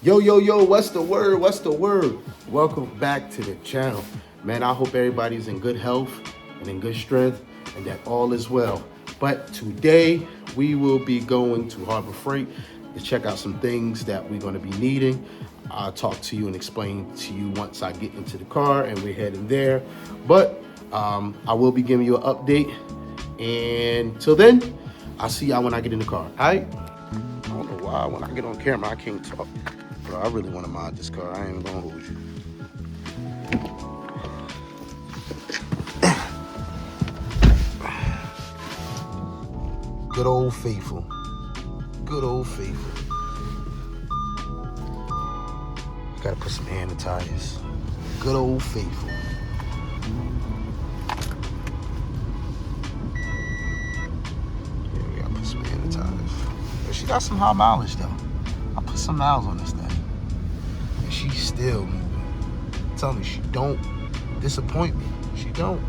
Yo, what's the word? What's the word? Welcome back to the channel. Man, I hope everybody's in good health and in good strength and that all is well. But today we will be going to Harbor Freight to check out some things that we're going to be needing. I'll talk to you and explain to you once I get into the car and we're heading there. But I will be giving you an update. And till then, I'll see y'all when I get in the car. All right? I don't know why when I get on camera I can't talk. Bro, I really want to mod this car. I ain't even gonna hold you. Good old faithful. Good old faithful. Gotta put some air in the tires. Good old faithful. Yeah, we gotta put some air in the tires. But she got some high mileage though. I put some miles on this thing. And she's still moving. Tell me, she don't disappoint me. She don't.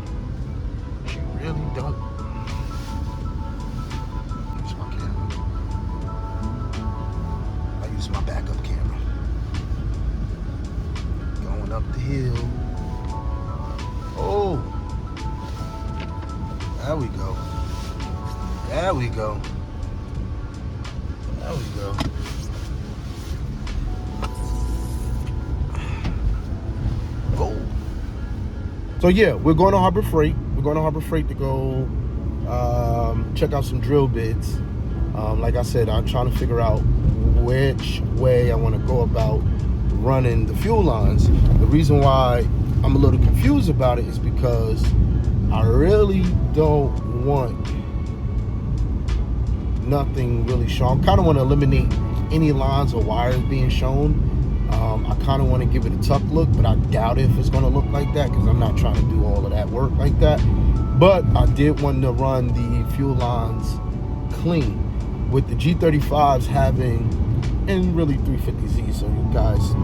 She really don't. Use my camera. I use my backup camera. Going up the hill. Oh. There we go. There we go. There we go. So yeah, we're going to Harbor Freight. We're going to Harbor Freight to go check out some drill bids. Like I said, I'm trying to figure out which way I want to go about running the fuel lines. The reason why I'm a little confused about it is because I really don't want nothing really shown. I kind of want to eliminate any lines or wires being shown. I kind of want to give it a tuck look, but I doubt if it's going to look like that because I'm not trying to do all of that work like that. But I did want to run the fuel lines clean with the G35s having, and really 350Z. So you guys,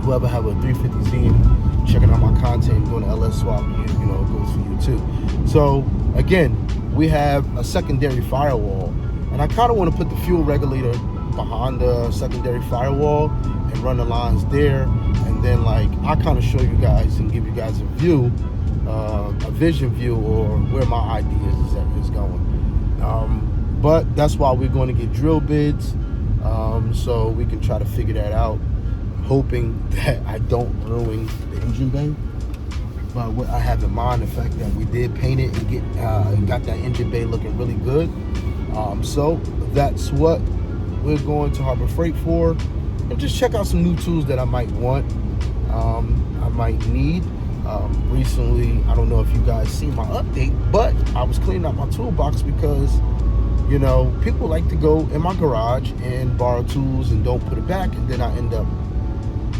whoever have a 350Z and checking out my content, doing LS swap, you know, it goes for you too. So again, we have a secondary firewall, and I kind of want to put the fuel regulator behind the secondary firewall and run the lines there, and then like I kind of show you guys and give you guys a view, a vision view, or where my ideas is going. But that's why we're going to get drill bids, so we can try to figure that out. I'm hoping that I don't ruin the engine bay. But what I have in mind, the fact that we did paint it and got that engine bay looking really good. So that's what we're going to Harbor Freight for. And just check out some new tools that I might want, I might need. Recently, I don't know if you guys seen my update, but I was cleaning out my toolbox because, you know, people like to go in my garage and borrow tools and don't put it back, and then I end up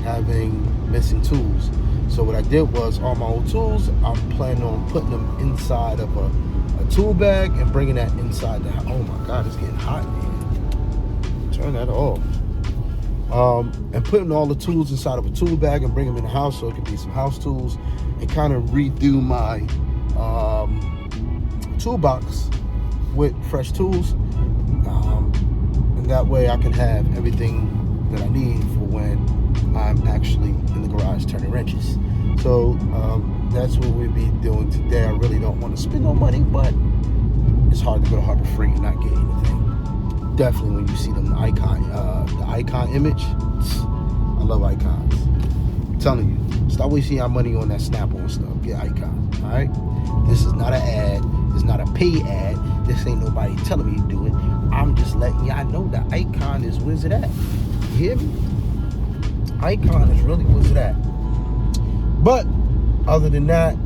having missing tools. So what I did was, all my old tools, I'm planning on putting them inside of a tool bag and bringing that inside the house. Oh my God, it's getting hot, man. Turn that off. And putting all the tools inside of a tool bag and bring them in the house so it can be some house tools, and kind of redo my toolbox with fresh tools. And that way I can have everything that I need for when I'm actually in the garage turning wrenches. So that's what we'll be doing today. I really don't want to spend no money, but it's hard to go to Harbor Freight and not get anything. Definitely when you see the icon image, I love icons. I'm telling you, stop wasting your money on that Snap-on stuff. Get icons, all right? This is not an ad. It's not a paid ad. This ain't nobody telling me to do it. I'm just letting y'all know that icon is where's it at. You hear me? Icon is really where's it at. But other than that,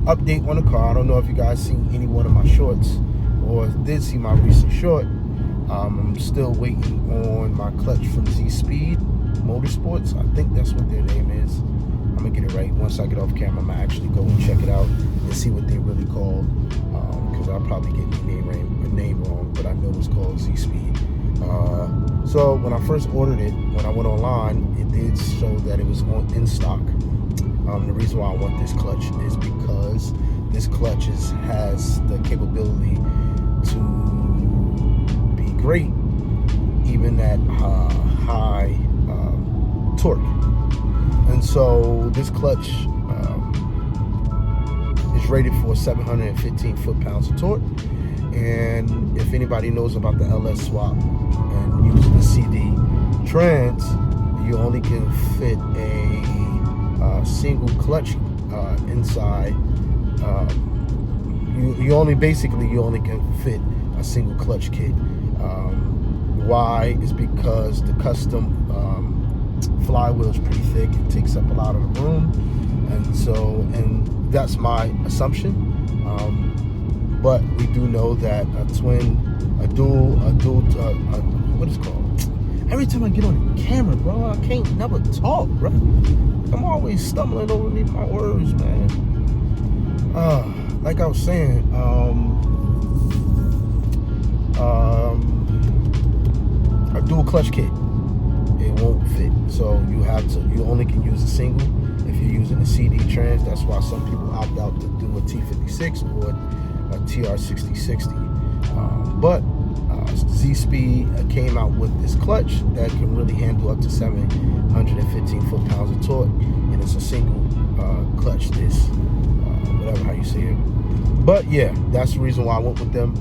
update on the car. I don't know if you guys seen any one of my shorts or did see my recent short. I'm still waiting on my clutch from ZSpeed Motorsports. I think that's what their name is. I'm gonna get it right. Once I get off camera, I'm gonna actually go and check it out and see what they really called, because I'll probably get the name wrong, but I know it's called ZSpeed. So when I first ordered it, when I went online, it did show that it was in stock. The reason why I want this clutch is because this clutch has the capability to be great even at high torque. And so this clutch is rated for 715 foot-pounds of torque. And if anybody knows about the LS swap and using the CD trans, you only can fit a single clutch inside. You only can fit a single clutch kit. Why? Is because the custom flywheel is pretty thick. It takes up a lot of the room, and that's my assumption. But we do know that a dual, what is it called? Every time I get on the camera, bro, I can't never talk, bro. I'm always stumbling overneath my words, man. Like I was saying, a dual clutch kit, it won't fit. So you only can use a single if you're using a CD trans. That's why some people opt out to do a T56 or a TR6060. But ZSpeed came out with this clutch that can really handle up to 715 foot-pounds of torque, and it's a single clutch disc, whatever how you say it. But yeah, that's the reason why I went with them.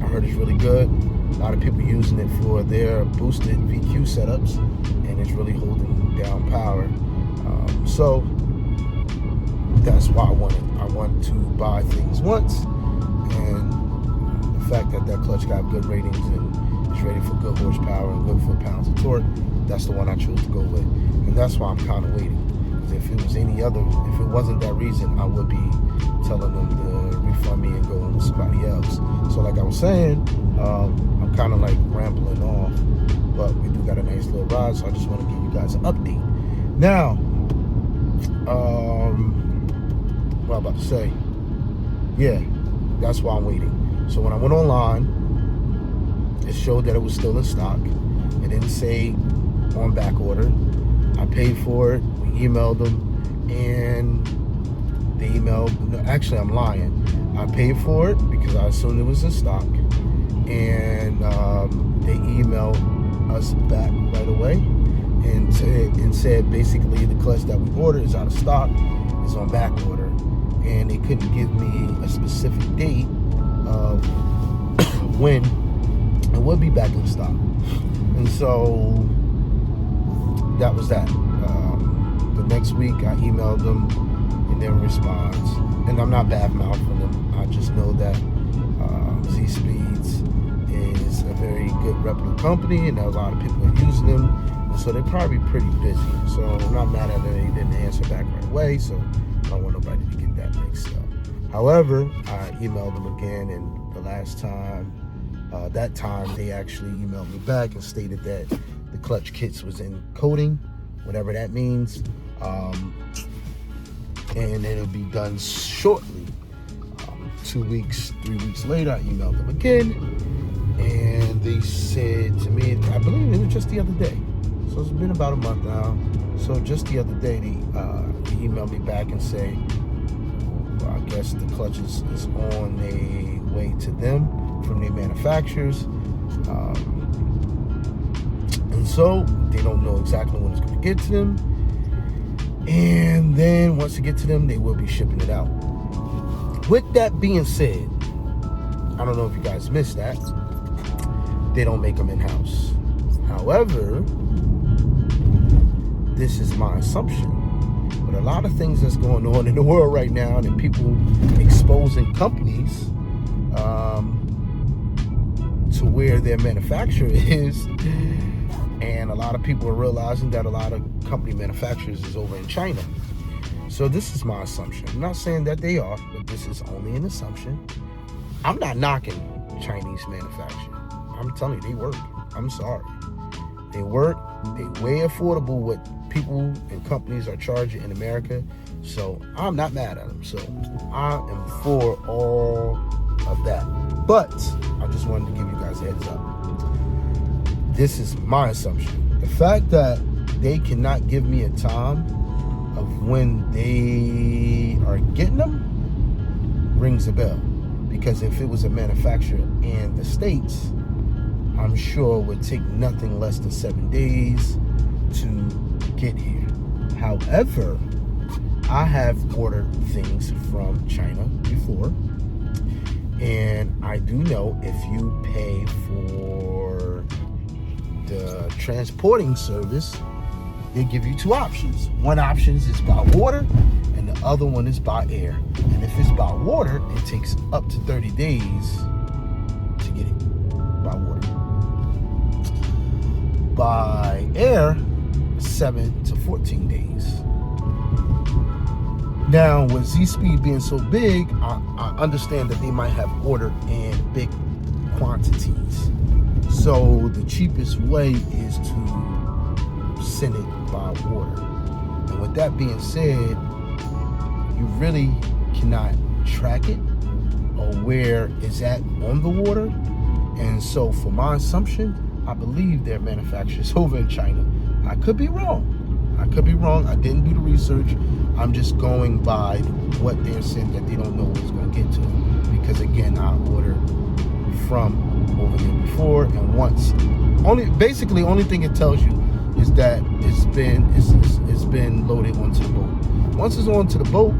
I heard it's really good. A lot of people using it for their boosted VQ setups, and it's really holding down power. So that's why I wanted to buy things once, and the fact that clutch got good ratings and is rated for good horsepower and good foot-pounds of torque, that's the one I chose to go with. And that's why I'm kind of waiting. Because if it was if it wasn't that reason, I would be telling them to refund me and go on with somebody else. So like I was saying, I'm kind of like rambling off, but we do got a nice little ride, so I just want to give you guys an update. Now, what I'm about to say, yeah, that's why I'm waiting. So when I went online, it showed that it was still in stock. It didn't say on back order. I paid for it. We emailed them, and they emailed. No, actually, I'm lying. I paid for it because I assumed it was in stock, and they emailed us back right away and said basically the clutch that we ordered is out of stock, is on back order, and they couldn't give me a specific date of when it would be back in stock. And so that was that. The next week I emailed them and they responds. And I'm not bad mouthing them. I just know that ZSpeeds is a very good reputable company, and a lot of people are using them. And so they're probably pretty busy. So I'm not mad at them. They didn't answer back right away. So I don't want nobody to get that mixed up. However, I emailed them again, and the last time, that time they actually emailed me back and stated that the clutch kits was in coating, whatever that means, and it'll be done shortly. 2 weeks, 3 weeks later, I emailed them again, and they said to me, I believe it was just the other day, so it's been about a month now. So just the other day, they emailed me back and say, well, I guess the clutch is on their way to them from their manufacturers, and so they don't know exactly when it's going to get to them. And then once it gets to them, they will be shipping it out. With that being said, I don't know if you guys missed that, they don't make them in-house. However, this is my assumption, but a lot of things that's going on in the world right now, and people exposing companies to where their manufacturer is, and a lot of people are realizing that a lot of company manufacturers is over in China. So this is my assumption. I'm not saying that they are, but this is only an assumption. I'm not knocking Chinese manufacturing. I'm telling you, they work. I'm sorry. They work. They way affordable what people and companies are charging in America. So I'm not mad at them. So I am for all of that. But I just wanted to give you guys a heads up. This is my assumption. The fact that they cannot give me a time of when they are getting them rings a bell. Because if it was a manufacturer in the States, I'm sure would take nothing less than 7 days to get here. However, I have ordered things from China before, and I do know if you pay for the transporting service, they give you 2 options. One option is by water, and the other one is by air. And if it's by water, it takes up to 30 days to get it by water. By air, 7 to 14 days. Now, with ZSpeed being so big, I understand that they might have ordered in big quantities. So the cheapest way is to send it by water. And with that being said, you really cannot track it or where it's at on the water. And so for my assumption, I believe they're manufacturers over in China. I could be wrong. I didn't do the research. I'm just going by what they're saying, that they don't know what it's going to get to them. Because again, I ordered from over there before, and only thing it tells you is that it's been loaded onto the boat. Once it's onto the boat,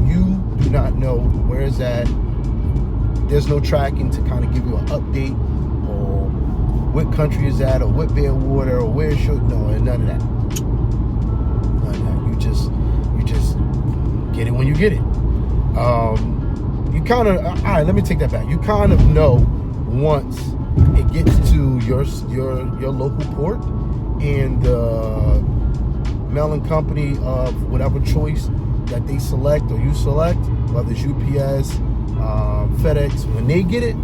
you do not know where it's at. There's no tracking to kind of give you an update or what country is at or what bed of water or where it should. No, and none of that. You just get it when you get it. You kind of, all right, let me take that back. You kind of know once it gets to your local port, and the mailing company of whatever choice that they select or you select, whether it's UPS, FedEx, when they get it,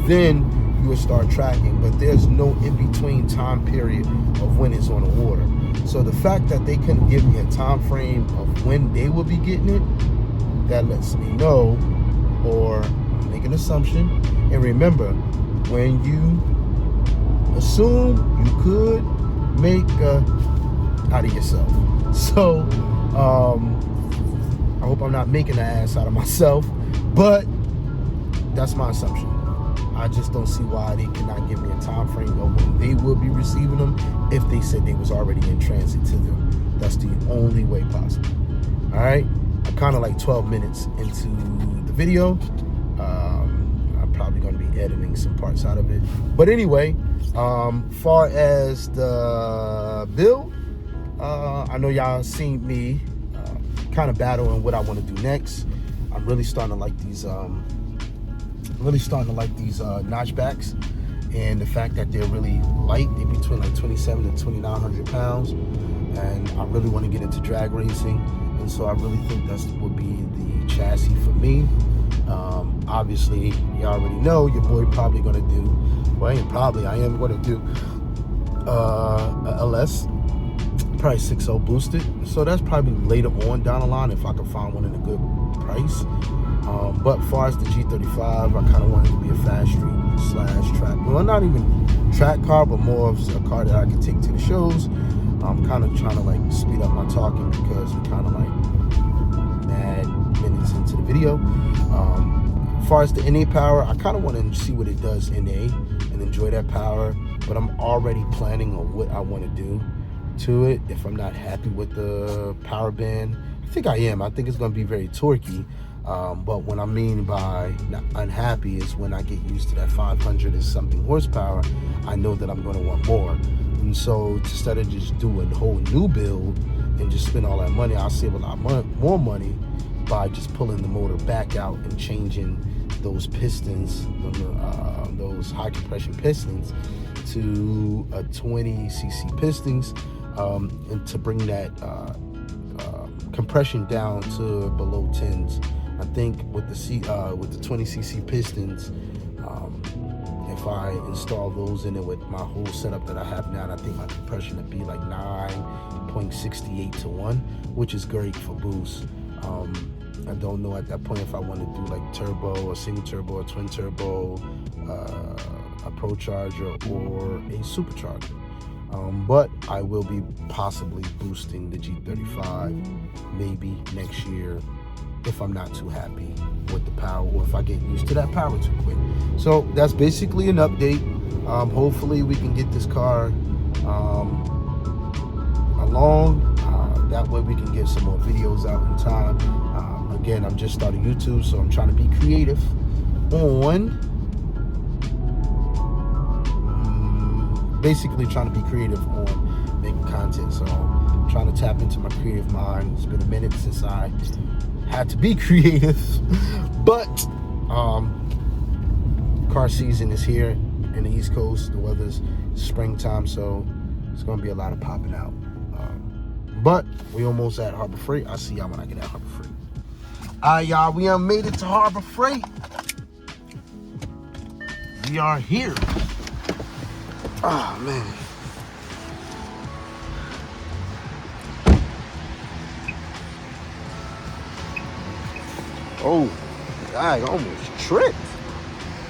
then you will start tracking. But there's no in-between time period of when it's on the water. So the fact that they couldn't give me a time frame of when they will be getting it, that lets me know, or make an assumption. And remember, when you assume, you could make out of yourself. So I hope I'm not making an ass out of myself, but that's my assumption. I just don't see why they cannot give me a time frame of when they will be receiving them if they said they was already in transit to them. That's the only way possible. All right, I'm kind of like 12 minutes into the video. I'm probably going to be editing some parts out of it. But anyway, far as the build, I know y'all seen me kind of battling what I want to do next. I'm really starting to like these notchbacks, and the fact that they're really light. They're between like 27 and 2,900 pounds, and I really want to get into drag racing, and so I really think that would be the chassis for me. Obviously, you already know your boy probably gonna do, well, I am gonna do a LS, probably 6.0 boosted. So that's probably later on down the line if I can find one in a good price. But as far as the G35, I kind of wanted to be a fast street / track. Well, not even track car, but more of a car that I can take to the shows. I'm kind of trying to like speed up my talking because we're kind of like mad minutes into the video. As far as the NA power, I kind of want to see what it does NA and enjoy that power. But I'm already planning on what I want to do to it if I'm not happy with the power band. I think I am. I think it's going to be very torquey. But what I mean by not unhappy is when I get used to that 500 and something horsepower, I know that I'm going to want more. And so instead of just doing a whole new build and just spend all that money, I'll save a lot more money by just pulling the motor back out and changing those pistons, those high compression pistons, to a 20cc pistons, and to bring that compression down to below 10s. I think with the 20cc pistons, if I install those in it with my whole setup that I have now, I think my compression would be like 9.68 to 1, which is great for boost. I don't know at that point if I want to do like turbo or single turbo or twin turbo, a pro charger or a supercharger. But I will be possibly boosting the G35 maybe next year if I'm not too happy with the power, or if I get used to that power too quick. So that's basically an update. Hopefully we can get this car along. That way we can get some more videos out in time. Again, I'm just starting YouTube, so I'm trying to be creative on basically trying to be creative on making content. So I'm trying to tap into my creative mind. It's been a minute since I had to be creative, but car season is here in the East Coast. The weather's springtime, so it's gonna be a lot of popping out. But we almost at Harbor Freight. I'll see y'all when I get at Harbor Freight. All right, y'all, we done made it to Harbor Freight. We are here. Oh, man. Oh, I almost tripped.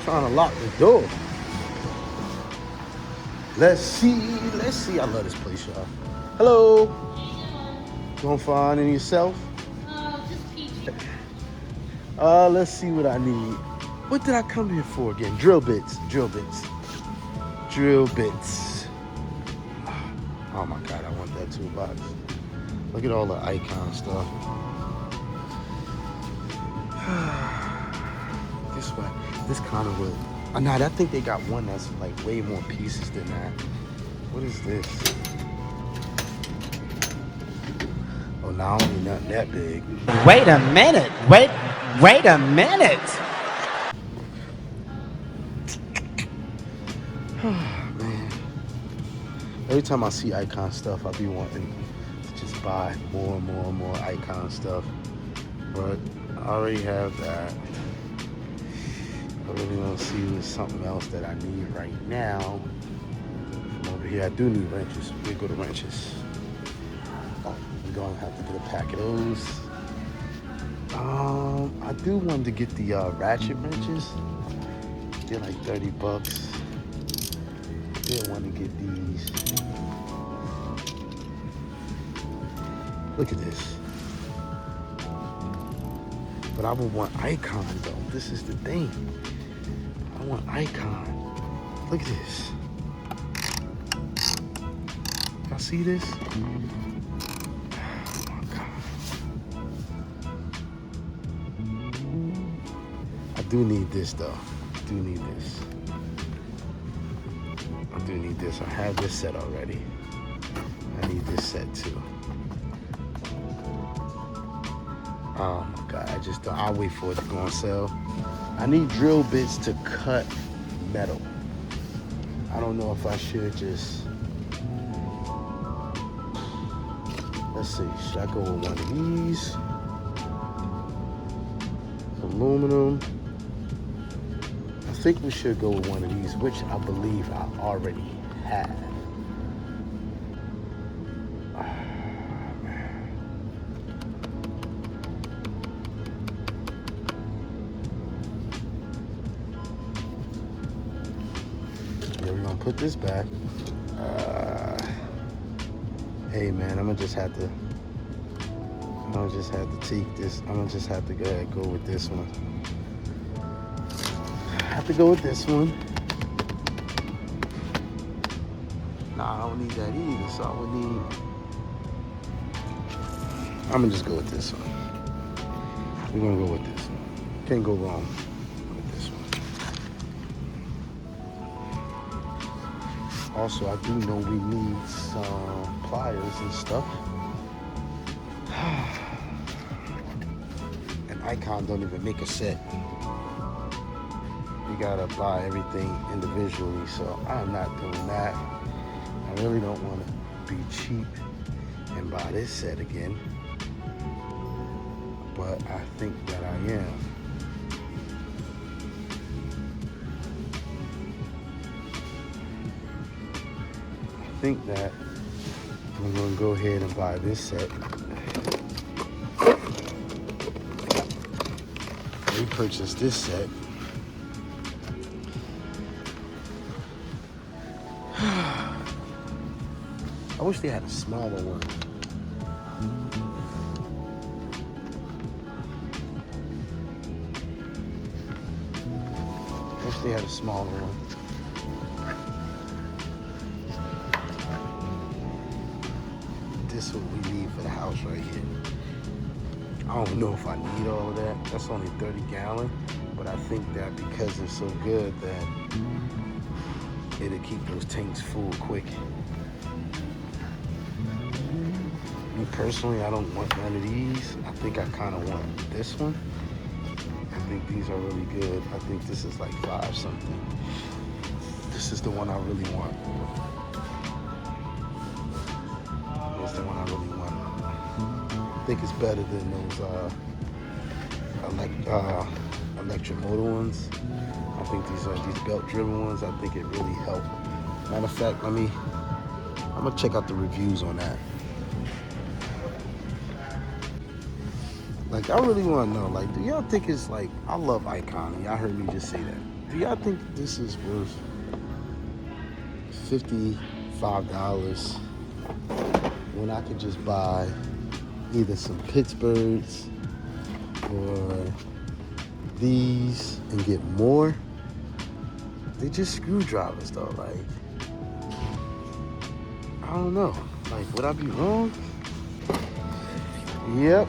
Trying to lock the door. Let's see. I love this place, y'all. Hello. Doing fine, and yourself? Just peachy. Let's see what I need. What did I come here for again? Drill bits. Oh my God, I want that toolbox. Look at all the icon stuff. This kind of would. Nah, I think they got one that's like way more pieces than that. What is this? Oh, now I don't need nothing that big. Wait a minute. Wait a minute. Man. Every time I see icon stuff, I be wanting to just buy more and more icon stuff. But I already have that. I really don't see there's something else that I need right now. From over here, I do need wrenches. We go to wrenches. I'm gonna have to get a pack of those. I do want to get the ratchet wrenches. They're like $30. I did want to get these. Look at this. But I would want icon though. This is the thing. I want icon. Look at this. Y'all see this? Oh my God. I do need this though. I do need this. I have this set already. I need this set too. Oh my God, I'll wait for it to go on sale. I need drill bits to cut metal. I don't know if I should just, let's see, should I go with one of these? Aluminum. I think we should go with one of these, which I believe I already have. We're gonna put this back. Hey man, I'm gonna just have to take this. I'm gonna just have to go ahead and go with this one. I have to go with this one. Nah, I don't need that either, so I would need. I'm gonna just go with this one. We're gonna go with this one. Can't go wrong with this one. Also, I do know we need some pliers and stuff. And Icon don't even make a set. You gotta buy everything individually, so I'm not doing that. I really don't want to be cheap and buy this set again, but I think that I am. I think that I'm gonna go ahead and buy this set. We purchased this set. I wish they had a smaller one. I wish they had a smaller one. this is what we need for the house right here. I don't know if I need all of that. That's only 30 gallon, but I think that because it's so good that it'll keep those tanks full quick. Me personally, I don't want none of these. I think I kind of want this one. I think these are really good. I think this is like 5 something. This is the one I really want. That's the one I really want. I think it's better than those electric motor ones. I think these belt-driven ones. I think it really helped. Matter of fact, I'm gonna check out the reviews on that. Like, I really want to know, like, do y'all think it's like, I love Icon. Y'all heard me just say that. Do y'all think this is worth $55 when I could just buy either some Pittsburghs or these and get more? They're just screwdrivers though, like, I don't know. Like, would I be wrong? Yep.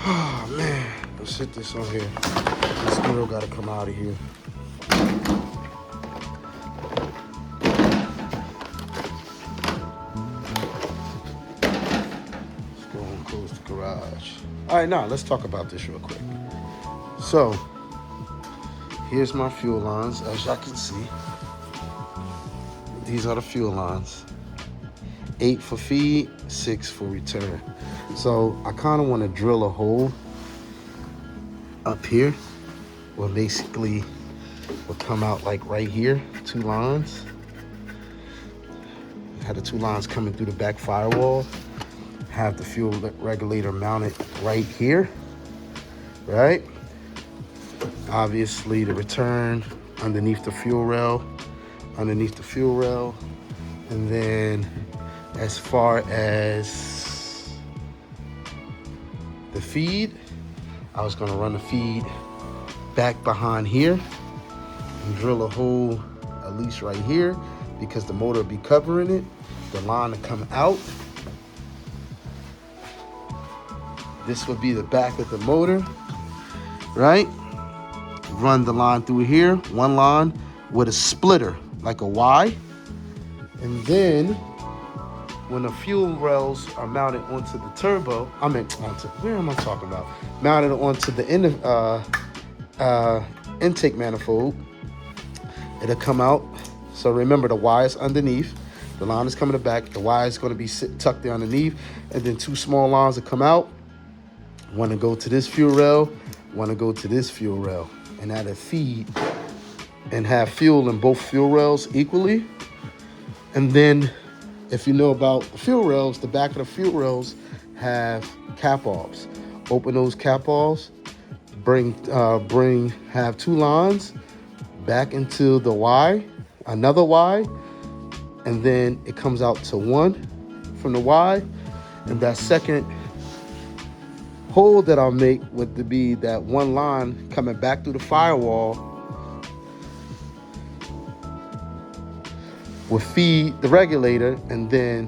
Oh man, let's sit this on here. This girl gotta come out of here. Let's go and close the garage. All right, now let's talk about this real quick. So, here's my fuel lines, as y'all can see. These are the fuel lines. 8 for feed, 6 for return. So I kind of want to drill a hole up here where basically will come out like right here, 2 lines. Have the 2 lines coming through the back firewall. Have the fuel regulator mounted right here, right? Obviously the return underneath the fuel rail, and then as far as the feed, I was gonna run the feed back behind here and drill a hole at least right here because the motor will be covering it. The line to come out. This would be the back of the motor, right? Run the line through here, 1 line with a splitter, like a Y. And then when the fuel rails are mounted onto the turbo, where am I talking about? Mounted onto the intake manifold, it'll come out. So remember, the Y is underneath, the line is coming to the back, the Y is gonna be tucked there underneath, and then 2 small lines will come out. One to go to this fuel rail, one to go to this fuel rail, and that'll feed and have fuel in both fuel rails equally. And then, if you know about the fuel rails, the back of the fuel rails have cap offs. Open those cap offs, have 2 lines back into the Y, another Y, and then it comes out to 1 from the Y, and that second hole that I'll make would be that 1 line coming back through the firewall will feed the regulator, and then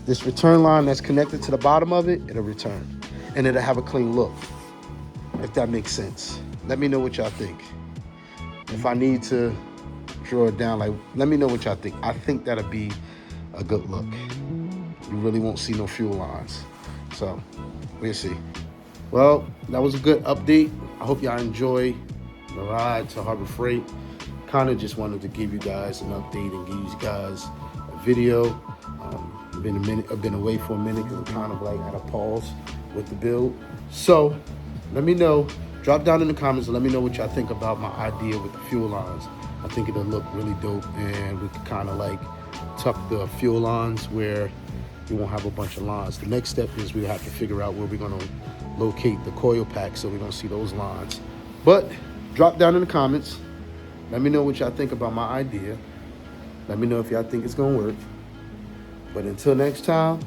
this return line that's connected to the bottom of it, it'll return, and it'll have a clean look, if that makes sense. Let me know what y'all think. If I need to draw it down, like, let me know what y'all think. I think that'll be a good look. You really won't see no fuel lines. So we'll see. Well, that was a good update. I hope y'all enjoy the ride to Harbor Freight. Kind of just wanted to give you guys an update and give you guys a video. I've been away for a minute because I'm kind of like at a pause with the build. So let me know, drop down in the comments and let me know what y'all think about my idea with the fuel lines. I think it'll look really dope, and we could kind of like tuck the fuel lines where you won't have a bunch of lines. The next step is we have to figure out where we're gonna locate the coil pack so we don't see those lines. But drop down in the comments. Let me know what y'all think about my idea. Let me know if y'all think it's gonna work. But until next time,